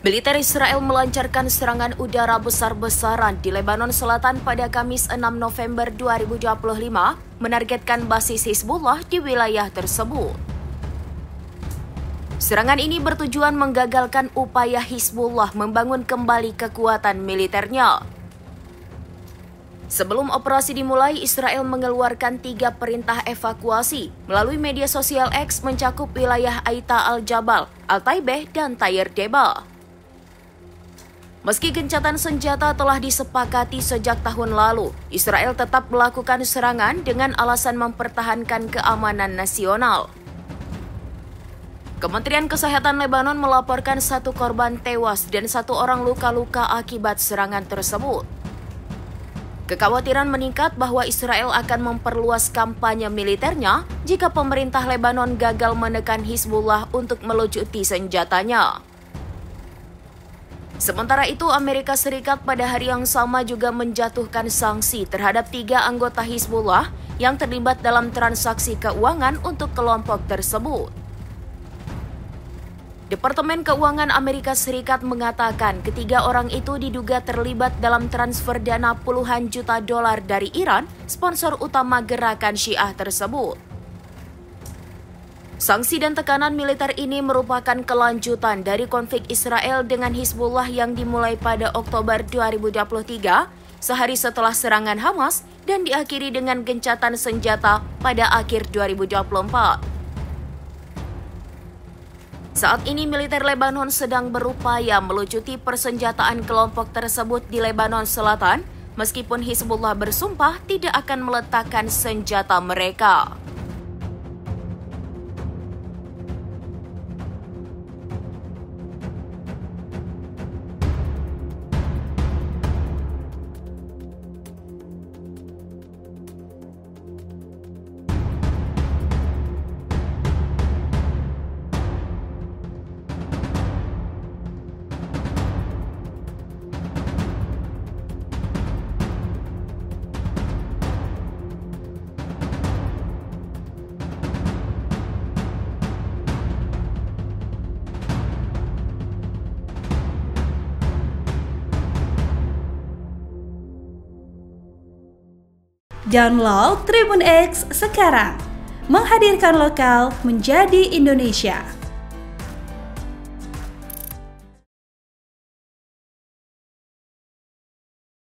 Militer Israel melancarkan serangan udara besar-besaran di Lebanon Selatan pada Kamis 6 November 2025, menargetkan basis Hizbullah di wilayah tersebut. Serangan ini bertujuan menggagalkan upaya Hizbullah membangun kembali kekuatan militernya. Sebelum operasi dimulai, Israel mengeluarkan 3 perintah evakuasi melalui media sosial X mencakup wilayah Aita al-Jabal, Al-Taibeh, dan Tayer Deba. Meski gencatan senjata telah disepakati sejak tahun lalu, Israel tetap melakukan serangan dengan alasan mempertahankan keamanan nasional. Kementerian Kesehatan Lebanon melaporkan 1 korban tewas dan 1 orang luka-luka akibat serangan tersebut. Kekhawatiran meningkat bahwa Israel akan memperluas kampanye militernya jika pemerintah Lebanon gagal menekan Hizbullah untuk melucuti senjatanya. Sementara itu, Amerika Serikat pada hari yang sama juga menjatuhkan sanksi terhadap 3 anggota Hizbullah yang terlibat dalam transaksi keuangan untuk kelompok tersebut. Departemen Keuangan Amerika Serikat mengatakan ketiga orang itu diduga terlibat dalam transfer dana puluhan juta dolar dari Iran, sponsor utama gerakan Syiah tersebut. Sanksi dan tekanan militer ini merupakan kelanjutan dari konflik Israel dengan Hizbullah yang dimulai pada Oktober 2023, sehari setelah serangan Hamas, dan diakhiri dengan gencatan senjata pada akhir 2024. Saat ini militer Lebanon sedang berupaya melucuti persenjataan kelompok tersebut di Lebanon Selatan, meskipun Hizbullah bersumpah tidak akan meletakkan senjata mereka. Download Tribun X sekarang, menghadirkan lokal menjadi Indonesia.